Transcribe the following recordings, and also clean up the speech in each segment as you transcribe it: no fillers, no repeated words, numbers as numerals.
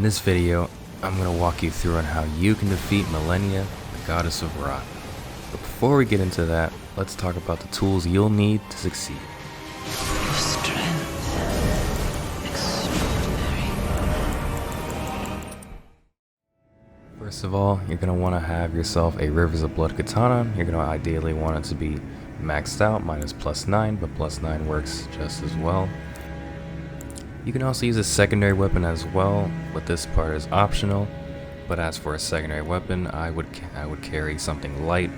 this video, I'm going to walk you through on how you can defeat Malenia, the goddess of rot. But before we get into that, let's talk about the tools you'll need to succeed. Your strength, extraordinary. First of all, you're going to want to have yourself a Rivers of Blood katana. You're going to ideally want it to be maxed out. Mine is +9, but +9 works just as well. You can also use a secondary weapon as well, but this part is optional. But as for a secondary weapon, I would carry something light,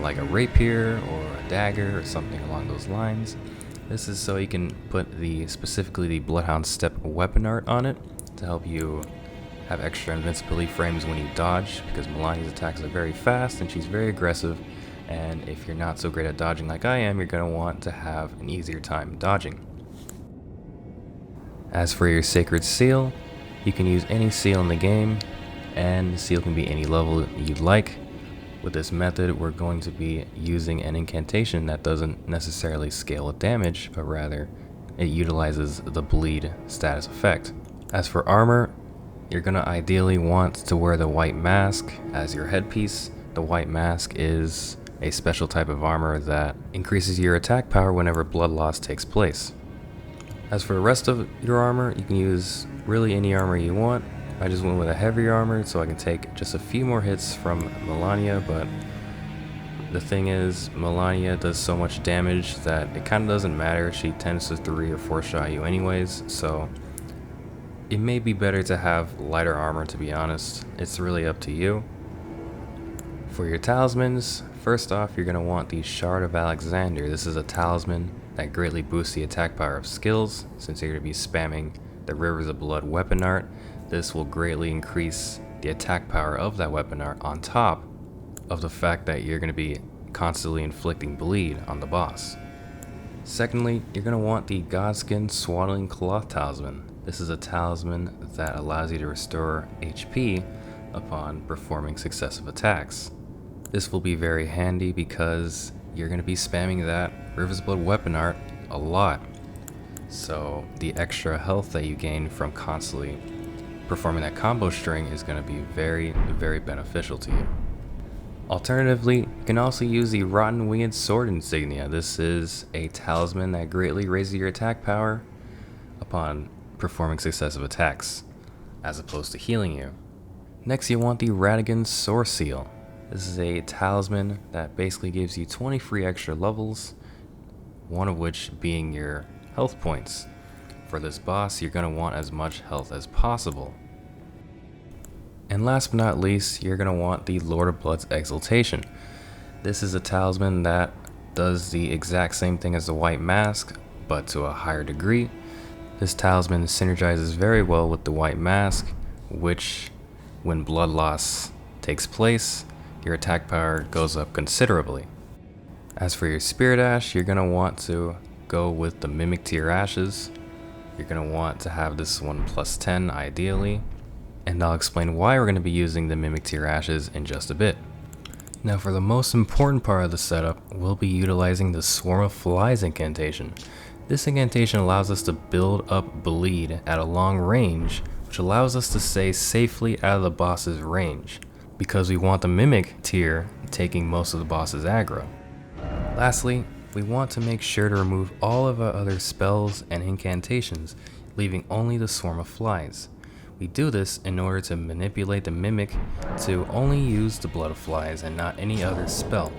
like a rapier or a dagger or something along those lines. This is so you can put specifically the Bloodhound Step weapon art on it to help you have extra invincibility frames when you dodge, because Malenia's attacks are very fast and she's very aggressive, and if you're not so great at dodging like I am, you're going to want to have an easier time dodging. As for your Sacred Seal, you can use any seal in the game, and the seal can be any level you'd like. With this method, we're going to be using an incantation that doesn't necessarily scale with damage, but rather it utilizes the bleed status effect. As for armor, you're going to ideally want to wear the white mask as your headpiece. The white mask is a special type of armor that increases your attack power whenever blood loss takes place. As for the rest of your armor, you can use really any armor you want. I just went with a heavier armor so I can take just a few more hits from Malenia, but the thing is, Malenia does so much damage that it kind of doesn't matter. She tends to 3 or 4 shot you anyways, so it may be better to have lighter armor, to be honest. It's really up to you. For your talismans, first off, you're going to want the Shard of Alexander. This is a talisman that greatly boosts the attack power of skills. Since you're going to be spamming the Rivers of Blood weapon art, this will greatly increase the attack power of that weapon art, on top of the fact that you're going to be constantly inflicting bleed on the boss. Secondly, you're going to want the Godskin Swaddling Cloth talisman. This is a talisman that allows you to restore HP upon performing successive attacks. This will be very handy because you're going to be spamming that Rivers of Blood weapon art a lot. So the extra health that you gain from constantly performing that combo string is going to be very, very beneficial to you. Alternatively, you can also use the Rotten Winged Sword insignia. This is a talisman that greatly raises your attack power upon performing successive attacks, as opposed to healing you. Next, you want the Radigan Sore Seal. This is a talisman that basically gives you 20 free extra levels, one of which being your health points. For this boss, you're going to want as much health as possible. And last but not least, you're going to want the Lord of Blood's Exaltation. This is a talisman that does the exact same thing as the white mask, but to a higher degree. This talisman synergizes very well with the white mask, which, when blood loss takes place, your attack power goes up considerably. As for your Spirit Ash, you're going to want to go with the Mimic Tier Ashes. You're going to want to have this one +10 ideally, and I'll explain why we're going to be using the Mimic Tier Ashes in just a bit. Now for the most important part of the setup, we'll be utilizing the Swarm of Flies incantation. This incantation allows us to build up bleed at a long range, which allows us to stay safely out of the boss's range, because we want the Mimic tier taking most of the boss's aggro. Lastly, we want to make sure to remove all of our other spells and incantations, leaving only the Swarm of Flies. We do this in order to manipulate the Mimic to only use the Blood of Flies and not any other spell.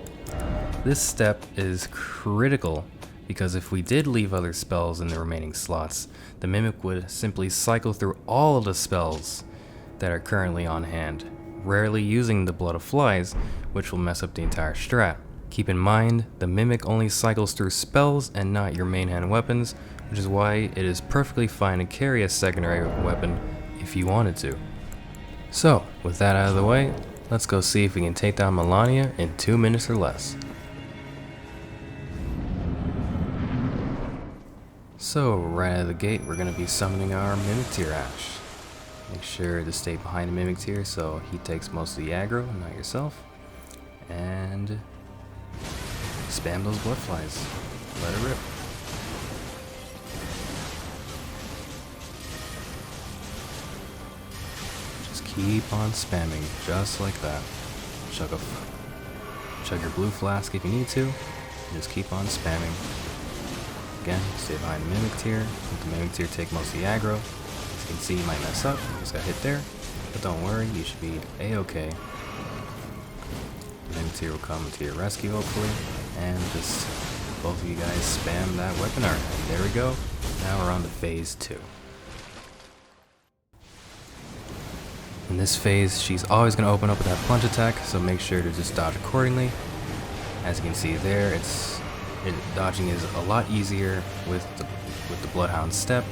This step is critical because if we did leave other spells in the remaining slots, the Mimic would simply cycle through all of the spells that are currently on hand, rarely using the Blood of Flies, which will mess up the entire strat. Keep in mind, the Mimic only cycles through spells and not your main hand weapons, which is why it is perfectly fine to carry a secondary weapon if you wanted to. So, with that out of the way, let's go see if we can take down Malenia in 2 minutes or less. So, right out of the gate, we're going to be summoning our Mimic Tier Ash. Make sure to stay behind the Mimic Tier so he takes most of the aggro, not yourself. And spam those blood flies. Let it rip. keep on spamming just like that. Chug your blue flask if you need to. Just keep on spamming. Again, stay behind the mimic tier. Let the mimic tier take most of the aggro. As you can see, you might mess up. You just got hit there. But don't worry, you should be a-okay. The mimic tier will come to your rescue, hopefully. And just both of you guys spam that weapon art. And there we go. Now we're on to phase 2. In this phase, she's always going to open up with that plunge attack, so make sure to just dodge accordingly. As you can see there, dodging is a lot easier with the Bloodhound step,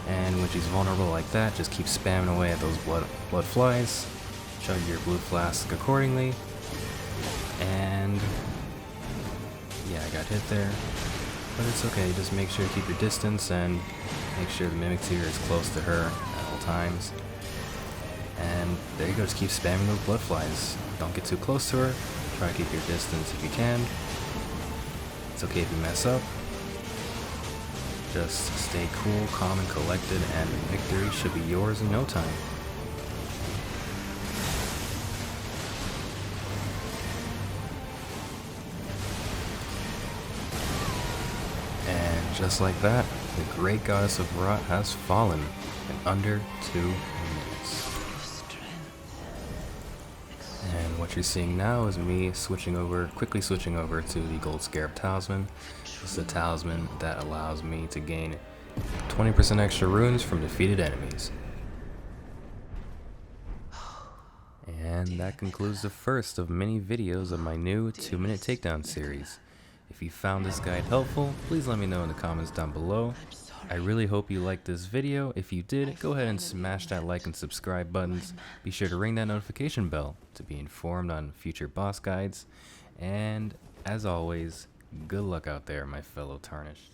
and when she's vulnerable like that, just keep spamming away at those blood flies. Chug your blue flask accordingly, and yeah, I got hit there, but it's okay. Just make sure to keep your distance and make sure the mimic tier is close to her at all times. And there you go, just keep spamming those blood flies. Don't get too close to her. Try to keep your distance if you can. It's okay if you mess up. Just stay cool, calm, and collected, and victory should be yours in no time. And just like that, the great goddess of Rot has fallen in under 2 minutes. And what you're seeing now is me quickly switching over to the Gold Scarab Talisman. This is a talisman that allows me to gain 20% extra runes from defeated enemies. And that concludes the first of many videos of my new 2-minute takedown series. If you found this guide helpful, please let me know in the comments down below. I really hope you liked this video. If you did, go ahead and smash that like and subscribe buttons. Be sure to ring that notification bell to be informed on future boss guides. And as always, good luck out there, my fellow Tarnished.